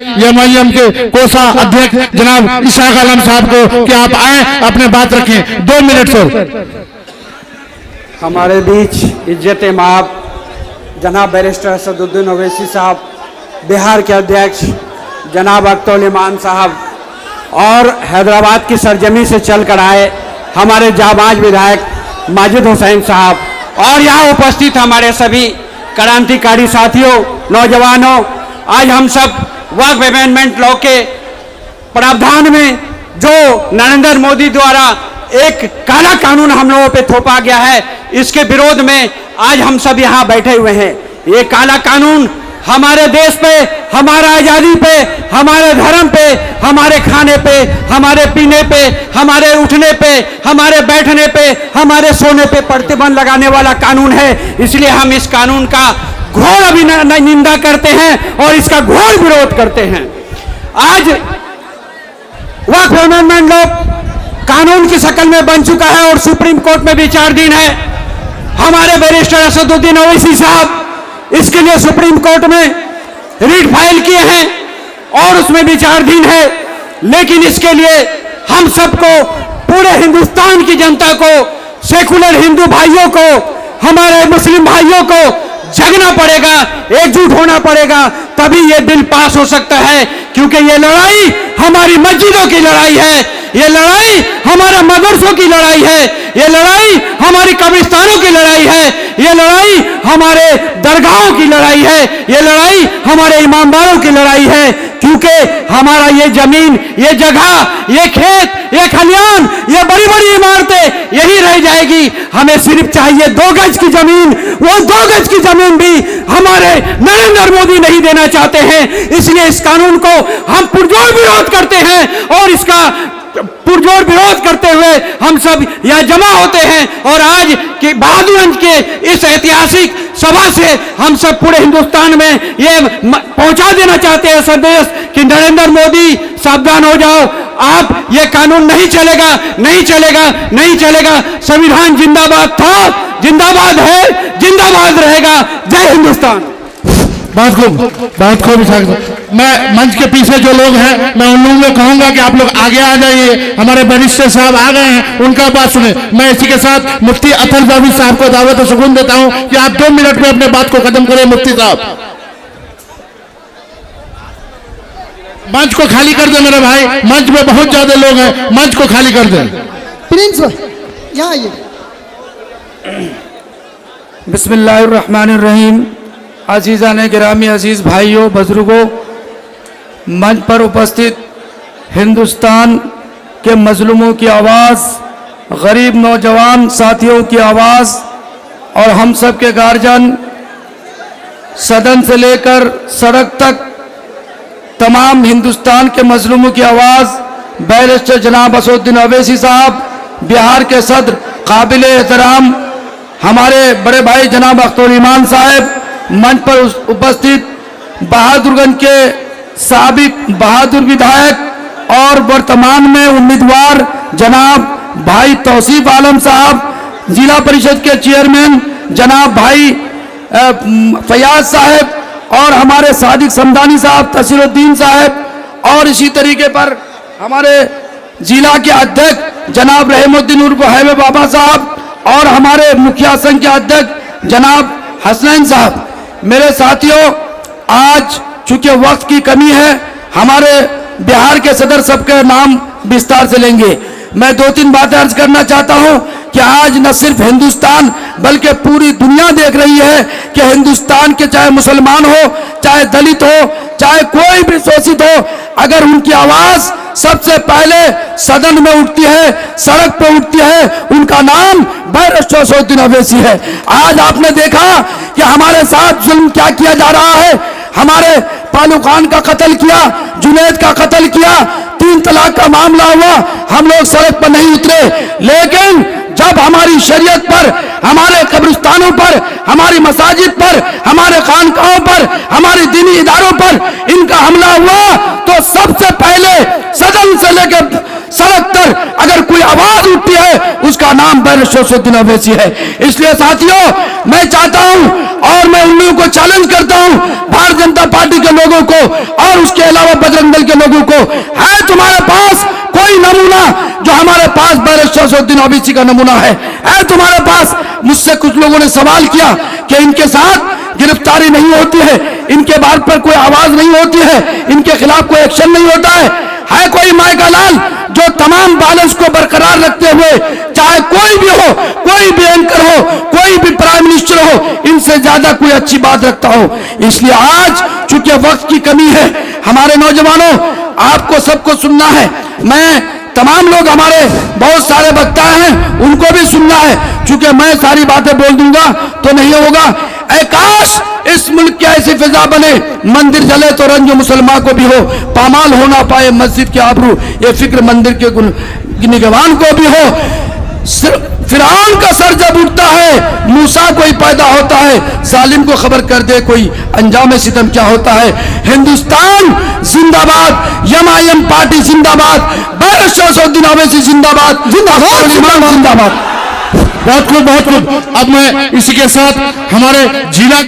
MIM के कोषा अध्यक्ष जनाब इशाक आलम साहब को कि आप आए, अपने बात रखें। 2 मिनट सर। हमारे बीच इज्जत माब जनाब बैरिस्टर असदुद्दीन ओवैसी साहब, बिहार के अध्यक्ष जनाब अख्तर ईमान साहब और हैदराबाद की सरजमी से चलकर आए हमारे जाबाज विधायक माजिद हुसैन साहब और यहाँ उपस्थित हमारे सभी क्रांतिकारी साथियों, नौजवानों, आज हम सब वक्फ अमेंडमेंट लॉ के प्रावधान में जो नरेंद्र मोदी द्वारा एक काला कानून हम लोगों पे थोपा गया है, इसके विरोध में आज हम सब यहाँ बैठे हुए हैं। ये काला कानून हमारे देश पे, हमारा आज़ादी पे, हमारे धर्म पे, हमारे खाने पे, हमारे पीने पे, हमारे उठने पे, हमारे बैठने पे, हमारे सोने पे प्रतिबंध लगाने वाला कानून है। इसलिए हम इस कानून का घोर निंदा करते हैं और इसका घोर विरोध करते हैं। आज वक्फ अमेंडमेंट लॉ कानून की शक्ल में बन चुका है और सुप्रीम कोर्ट में विचाराधीन है। हमारे बैरिस्टर असदुद्दीन ओवैसी साहब इसके लिए सुप्रीम कोर्ट में रिट फाइल किए हैं और उसमें विचाराधीन है। लेकिन इसके लिए हम सबको, पूरे हिंदुस्तान की जनता को, सेकुलर हिंदू भाइयों को, हमारे मुस्लिम भाइयों को जगना पड़ेगा, एकजुट होना पड़ेगा, तभी ये बिल पास हो सकता है। क्योंकि ये लड़ाई हमारी मस्जिदों की लड़ाई है, ये लड़ाई हमारे मदरसों की लड़ाई है, ये लड़ाई हमारी कब्रिस्तानों की लड़ाई है, ये लड़ाई हमारे दरगाहों की लड़ाई है, ये लड़ाई हमारे ईमानदारों की लड़ाई है। क्योंकि हमारा ये जमीन, ये जगह, ये खेत, ये खलियान, ये बड़ी बड़ी इमारतें यही रह जाएगी। हमें सिर्फ चाहिए 2 गज की जमीन। वो 2 गज की जमीन भी हमारे नरेंद्र मोदी नहीं देना चाहते हैं। इसलिए इस कानून को हम पुरजोर विरोध करते हैं और इसका पुरजोर विरोध करते हुए हम सब यहाँ जमा होते हैं। और आज के बहादुरगंज के इस ऐतिहासिक सभा से हम सब पूरे हिंदुस्तान में ये पहुंचा देना चाहते हैं संदेश कि नरेंद्र मोदी सावधान हो जाओ, आप ये कानून नहीं चलेगा, नहीं चलेगा, नहीं चलेगा। संविधान जिंदाबाद था, जिंदाबाद है, जिंदाबाद रहेगा। जय हिंदुस्तान। बहुत खूब। मैं मंच के पीछे जो लोग हैं, मैं उन लोगों को कहूंगा कि आप लोग आगे आ जाइए। हमारे बैरिस्टर साहब आ गए हैं, उनका बात सुने। मैं इसी के साथ मुफ्ती अतर जावेद साहब को दावत और सुकून देता हूं कि आप 2 मिनट में अपने बात को खत्म करें। मुफ्ती साहब, मंच को खाली कर दे मेरे भाई, मंच में बहुत ज्यादा लोग हैं, मंच को खाली कर दे। प्रिंस यहाँ आइए। बिस्मिल्लाहिर्रहमानिर्रहीम। अजीज़ान गिरामी, अजीज़ भाइयों, बुजुर्गों, मंच पर उपस्थित हिंदुस्तान के मजलूमों की आवाज़, गरीब नौजवान साथियों की आवाज़ और हम सब के गार्जियन, सदन से लेकर सड़क तक तमाम हिंदुस्तान के मजलूमों की आवाज़, बैरिस्टर जनाब असदुद्दीन ओवैसी साहब, बिहार के सदर काबिल एहतराम हमारे बड़े भाई जनाब अख्तर ईमान साहब, मंच पर उपस्थित बहादुरगंज के साबिक बहादुर विधायक और वर्तमान में उम्मीदवार जनाब भाई तौसीफ आलम साहब, जिला परिषद के चेयरमैन जनाब भाई फयाज साहब और हमारे सादिक समदानी साहब, तसीरुद्दीन साहब और इसी तरीके पर हमारे जिला के अध्यक्ष जनाब रहमुद्दीन उर्फ हैवे बाबा साहब और हमारे मुखिया संघ के अध्यक्ष जनाब हसनैन साहब। मेरे साथियों, आज चूंकि वक्त की कमी है, हमारे बिहार के सदर सबके नाम विस्तार से लेंगे। मैं 2-3 बातें अर्ज करना चाहता हूं कि आज न सिर्फ हिंदुस्तान बल्कि पूरी दुनिया देख रही है कि हिंदुस्तान के चाहे मुसलमान हो, चाहे दलित हो, चाहे कोई भी शोषित हो, अगर उनकी आवाज सबसे पहले सदन में उठती है, सड़क पर उठती है, उनका नाम बैरिस्टर असदुद्दीन ओवैसी है। आज आपने देखा कि हमारे साथ जुल्म क्या किया जा रहा है। हमारे पालू खान का कत्ल किया, जुनैद का कत्ल किया, 3 तलाक का मामला हुआ, हम लोग सड़क पर नहीं उतरे। लेकिन जब हमारी शरीयत पर, हमारे कब्रिस्तानों पर, हमारी मसाजिद पर, हमारे खानकाहों पर, हमारे दीनी इदारों पर इनका हमला हुआ, तो सबसे पहले सदन से लेकर सड़क तक अगर कोई आवाज उठती है, उसका नाम बैरिस्टर शरफुद्दीन अवैसी है। इसलिए साथियों, मैं चाहता हूं और मैं उन लोगों को चैलेंज करता हूं, भारतीय जनता पार्टी के लोगों को और उसके अलावा बजरंग दल के लोगों को, है तुम्हारे पास कोई नमूना जो हमारे पास बैरिस्टर शरफुद्दीन अवैसी का नमूना है तुम्हारे पास? मुझसे कुछ लोगों ने सवाल किया कि इनके साथ गिरफ्तारी नहीं होती है, इनके बात पर कोई आवाज नहीं होती है, इनके खिलाफ कोई एक्शन नहीं होता है कोई माय का लाल जो तमाम बैलेंस को बरकरार रखते हुए, चाहे कोई भी हो, कोई भी एंकर हो, कोई भी प्राइम मिनिस्टर हो, इनसे ज्यादा कोई अच्छी बात रखता हो? इसलिए आज चूंकि वक्त की कमी है, हमारे नौजवानों, आपको सबको सुनना है। मैं तमाम लोग, हमारे बहुत सारे वक्ता हैं, उनको भी सुनना है। चूंकि मैं सारी बातें बोल दूंगा तो नहीं होगा। ऐ काश इस मुल्क की ऐसी फिजा बने, मंदिर जले तो रंज मुसलमान को भी हो, पामाल हो ना पाए मस्जिद के आबरू, ये फिक्र मंदिर के निगहबान को भी हो। फिरौन का सर जब उठता है, मूसा कोई पैदा होता है, जालिम को खबर कर दे कोई अंजाम सितम क्या होता है। हिंदुस्तान जिंदाबाद, एमआईएम पार्टी जिंदाबाद, बैरिस्टर शरफुद्दीन अवैसी जिंदाबाद, जिंदाबाद, जिंदाबाद। बहुत खूब, बहुत खूब। अब मैं इसी के साथ हमारे जिला